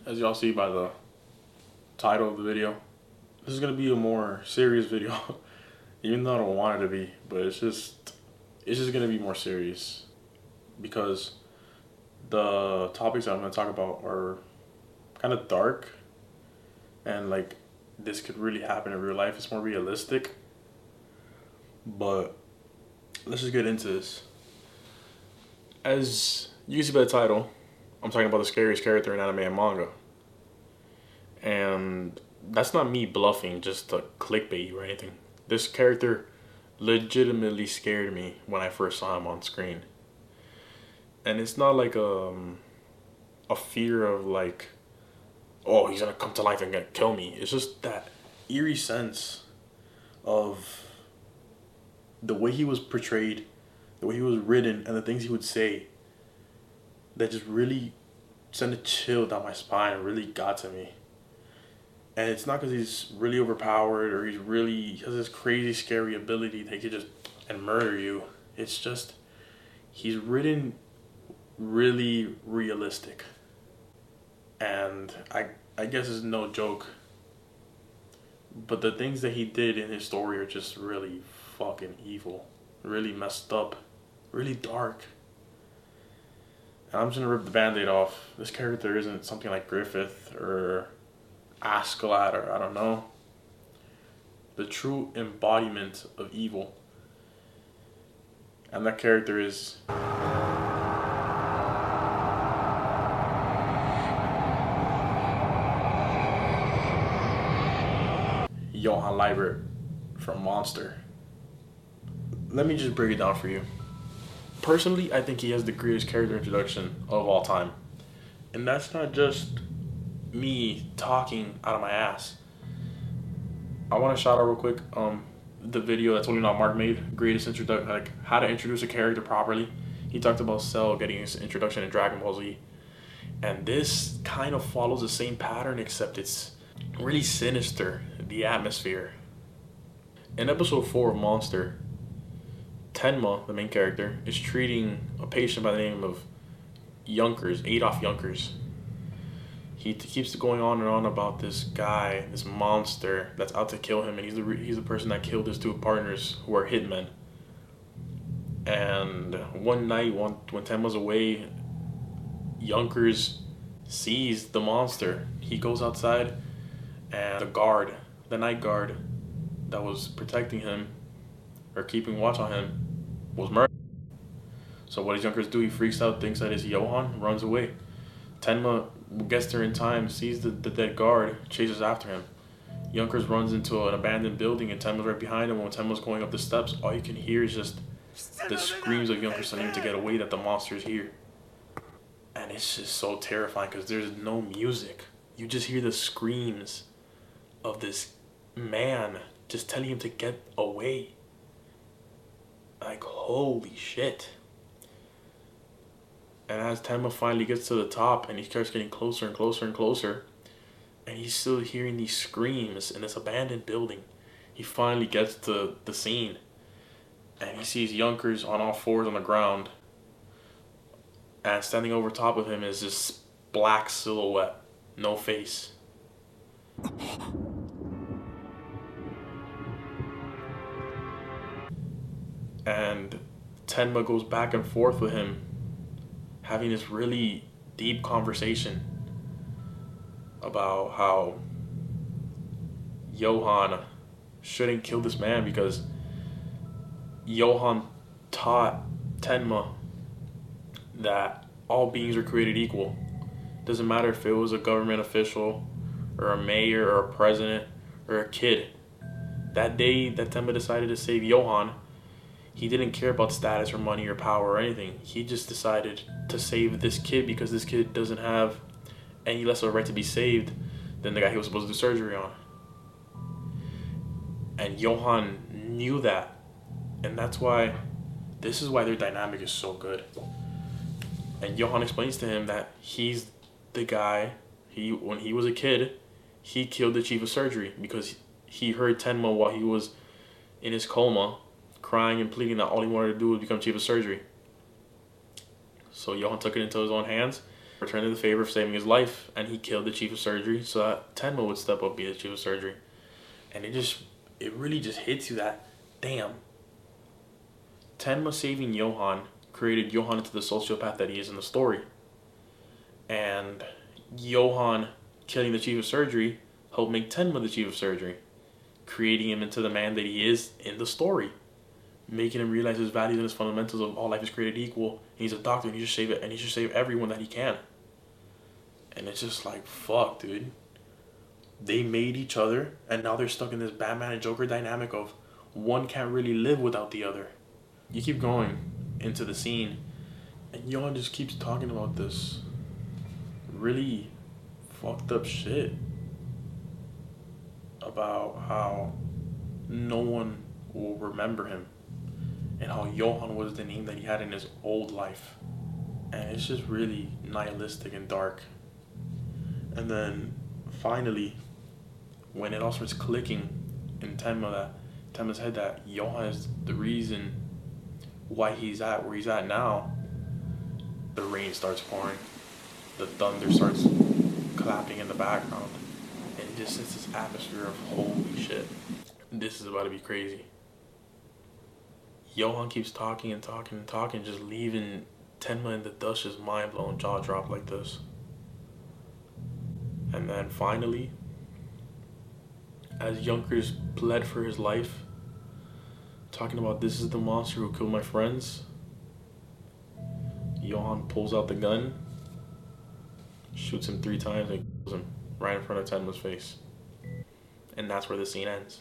As y'all see by the title of the video, this is gonna be a more serious video. Even though I don't want it to be, but it's just gonna be more serious because the topics that I'm gonna talk about are kind of dark, and like this could really happen in real life. It's more realistic, but let's just get into this. As you can see by the title, I'm talking about the scariest character in anime and manga. And that's not me bluffing just to clickbait or anything. This character legitimately scared me when I first saw him on screen. And it's not like a fear of like, oh, he's gonna come to life and gonna kill me. It's just that eerie sense of the way he was portrayed, the way he was written, and the things he would say that just really sent a chill down my spine and really got to me. And it's not because he's really overpowered or he has this crazy scary ability that he could just and murder you. It's just he's written really realistic. And I guess it's no joke. But the things that he did in his story are just really fucking evil. Really messed up. Really dark. And I'm just gonna rip the band-aid off. This character isn't something like Griffith or Askeladd or I don't know. The true embodiment of evil. And that character is Johann Liebert from Monster. Let me just break it down for you. Personally, I think he has the greatest character introduction of all time. And that's not just me talking out of my ass. I want to shout out real quick the video that Totally Not Mark made, greatest introduction, like how to introduce a character properly. He talked about Cell getting his introduction in Dragon Ball Z, and this kind of follows the same pattern, except it's really sinister, the atmosphere. In episode 4 of Monster, Tenma, the main character, is treating a patient by the name of Adolf Junkers. He keeps going on and on about this guy, this monster that's out to kill him, and he's the person that killed his two partners who are hitmen. And one night, when Tenma's away, Junkers sees the monster. He goes outside, and the night guard that was protecting him or keeping watch on him was murdered. So what does Junkers do? He freaks out, thinks that it's Johann, runs away. Tenma gets there in time, sees the dead guard, chases after him. Junkers runs into an abandoned building and Tenma's right behind him. When Tenma's going up the steps, all you can hear is just the screams of Junkers telling him to get away, that the monster's here. And it's just so terrifying because there's no music. You just hear the screams of this man just telling him to get away. Like, holy shit. And as Tenma finally gets to the top and he starts getting closer and closer and closer, and he's still hearing these screams in this abandoned building, he finally gets to the scene and he sees Junkers on all fours on the ground, and standing over top of him is this black silhouette, no face. And Tenma goes back and forth with him, having this really deep conversation about how Johann shouldn't kill this man because Johann taught Tenma that all beings are created equal. Doesn't matter if it was a government official or a mayor or a president or a kid. That day that Tenma decided to save Johann, he didn't care about status or money or power or anything. He just decided to save this kid because this kid doesn't have any less of a right to be saved than the guy he was supposed to do surgery on. And Johann knew that. And this is why their dynamic is so good. And Johann explains to him that he's the guy, when he was a kid, he killed the chief of surgery because he heard Tenma while he was in his coma, crying and pleading that all he wanted to do was become chief of surgery. So Johann took it into his own hands returned the favor of saving his life, and he killed the chief of surgery so that Tenma would step up, be the chief of surgery. And it really just hits you that, damn. Tenma saving Johan created Johan into the sociopath that he is in the story. And Johan killing the chief of surgery helped make Tenma the chief of surgery, creating him into the man that he is in the story, making him realize his values and his fundamentals of all life is created equal. And he's a doctor, and he should save it, and he should save everyone that he can. And it's just like, fuck, dude. They made each other, and now they're stuck in this Batman and Joker dynamic of one can't really live without the other. You keep going into the scene, and Johan just keeps talking about this really fucked up shit about how no one will remember him, and how Johan was the name that he had in his old life. And it's just really nihilistic and dark. And then finally, when it all starts clicking in Tenma's head that Johan is the reason why he's at where he's at now, the rain starts pouring, the thunder starts clapping in the background, and it just sets this atmosphere of holy shit, this is about to be crazy. Johan keeps talking and talking and talking, just leaving Tenma in the dust, just mind-blown, jaw drop like this. And then finally, as Junkers pled for his life, talking about this is the monster who killed my friends, Johan pulls out the gun, shoots him 3 times, and kills him right in front of Tenma's face. And that's where the scene ends.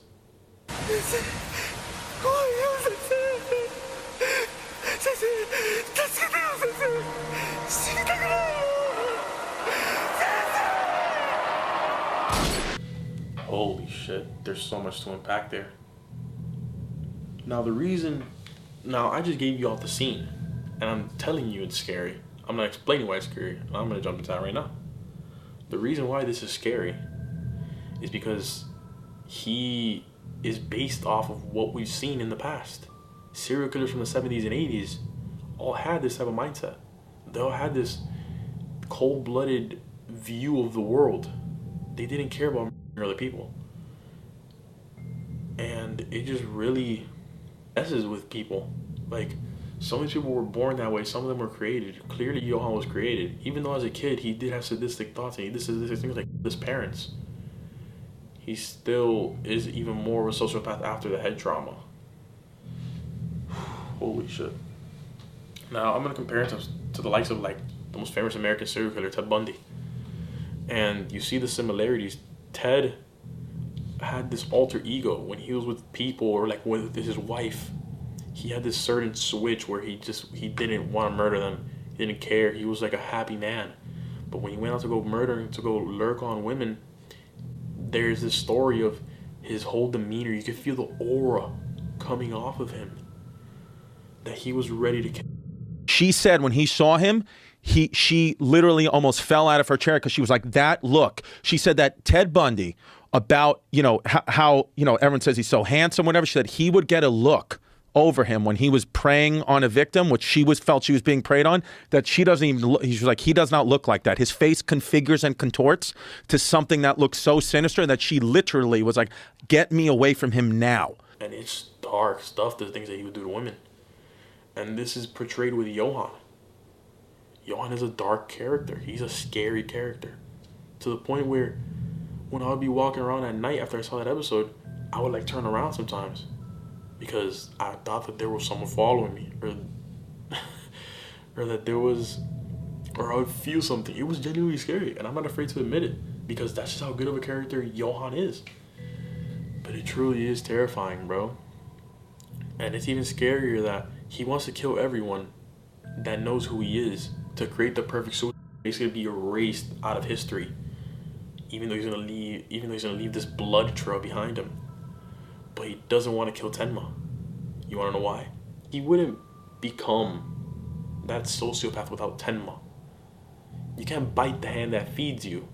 Holy shit, there's so much to unpack there. Now I just gave you all the scene, and I'm telling you it's scary. I'm not explaining why it's scary, and I'm gonna jump into that right now. The reason why this is scary is because he is based off of what we've seen in the past. Serial killers from the 70s and 80s all had this type of mindset. They all had this cold-blooded view of the world. They didn't care about other people. And it just really messes with people. Like, some of these people were born that way, some of them were created. Clearly Johan was created. Even though as a kid he did have sadistic thoughts and he did sadistic things like his parents, he still is even more of a sociopath after the head trauma. Holy shit. Now I'm gonna compare it to the likes of like the most famous American serial killer, Ted Bundy. And you see the similarities. Ted had this alter ego when he was with people, or like with his wife. He had this certain switch where he didn't want to murder them. He didn't care. He was like a happy man. But when he went out to go murder and to go lurk on women, there's this story of his whole demeanor. You could feel the aura coming off of him, that he was ready to kill. She said when he saw him, she literally almost fell out of her chair because she was like, that look. She said that Ted Bundy, about, how everyone says he's so handsome, whatever, she said he would get a look over him when he was preying on a victim, which felt she was being preyed on, that she doesn't even look. He's like, he does not look like that. His face configures and contorts to something that looks so sinister that she literally was like, get me away from him now. And it's dark stuff, the things that he would do to women. And this is portrayed with Johan. Johan is a dark character. He's a scary character. To the point where when I would be walking around at night after I saw that episode, I would like turn around sometimes because I thought that there was someone following me, or that there was, or I would feel something. It was genuinely scary, and I'm not afraid to admit it because that's just how good of a character Johan is. But it truly is terrifying, bro. And it's even scarier that he wants to kill everyone that knows who he is to create the perfect suicide, basically be erased out of history. Even though he's gonna leave this blood trail behind him. But he doesn't want to kill Tenma. You wanna know why? He wouldn't become that sociopath without Tenma. You can't bite the hand that feeds you.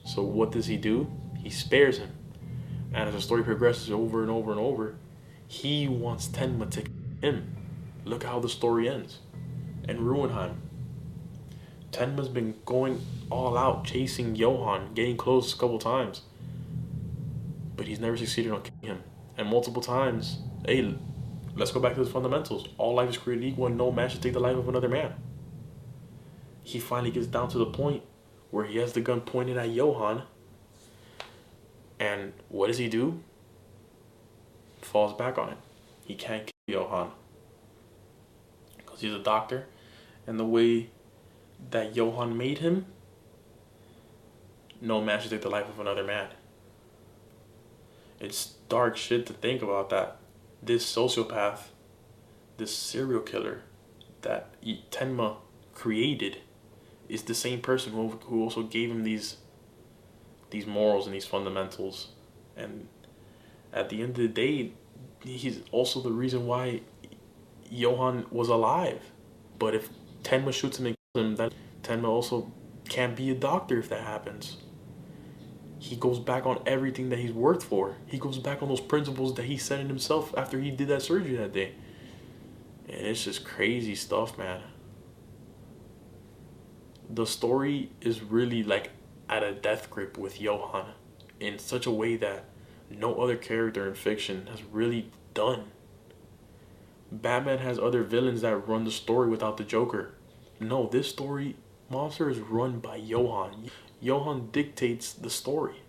So what does he do? He spares him. And as the story progresses over and over and over, he wants Tenma to kill him. Look how the story ends. And Ruinheim. Tenma's been going all out, chasing Johan, getting close a couple times. But he's never succeeded on killing him. And multiple times, hey, let's go back to the fundamentals. All life is created equal and no man should take the life of another man. He finally gets down to the point where he has the gun pointed at Johan. And what does he do? Falls back on it. He can't kill Johan. Because he's a doctor. And the way that Johan made him, no man should take the life of another man. It's dark shit to think about that. This sociopath, this serial killer that Tenma created is the same person who also gave him these morals and these fundamentals. And at the end of the day, he's also the reason why Johan was alive. But if Tenma shoots him and kills him, then Tenma also can't be a doctor if that happens. He goes back on everything that he's worked for. He goes back on those principles that he set in himself after he did that surgery that day. And it's just crazy stuff, man. The story is really like at a death grip with Johan in such a way that no other character in fiction has really done. Batman has other villains that run the story without the Joker. No, this story, monster is run by Johan. Johan dictates the story.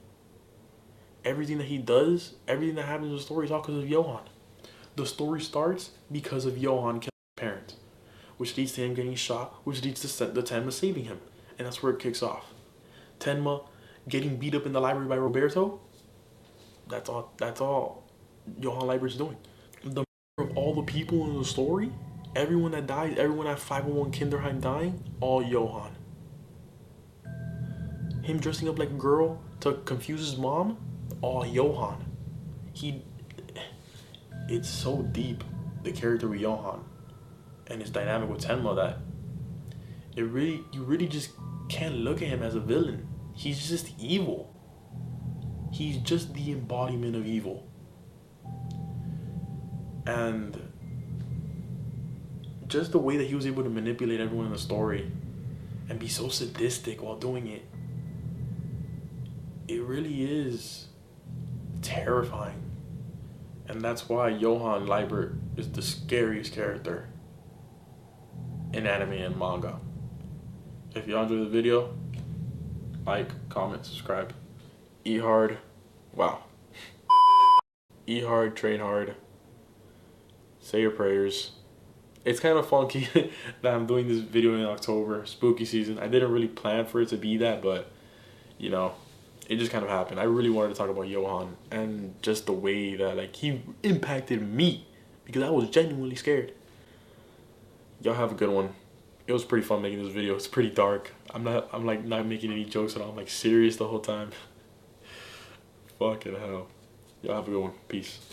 Everything that he does, everything that happens in the story is all because of Johan. The story starts because of Johan killing his parents, which leads to him getting shot, which leads to the Tenma saving him. And that's where it kicks off. Tenma getting beat up in the library by Roberto, that's all Johan Leibert's doing. The murder of all the people in the story, everyone that dies, everyone at 501 Kinderheim dying, all Johan. Him dressing up like a girl to confuse his mom, all Johan. It's so deep, the character with Johan and his dynamic with Tenma, that you really just can't look at him as a villain. He's just evil. He's just the embodiment of evil. And just the way that he was able to manipulate everyone in the story and be so sadistic while doing it, it really is terrifying. And that's why Johan Leibert is the scariest character in anime and manga. If y'all enjoyed the video, like, comment, subscribe. Eat hard. Wow. Eat hard, train hard. Say your prayers. It's kind of funky that I'm doing this video in October, spooky season. I didn't really plan for it to be that, but you know, it just kind of happened. I really wanted to talk about Johan and just the way that like he impacted me, because I was genuinely scared. Y'all have a good one. It was pretty fun making this video. It's pretty dark. I'm like not making any jokes at all. I'm like serious the whole time. Fucking hell. Y'all have a good one. Peace.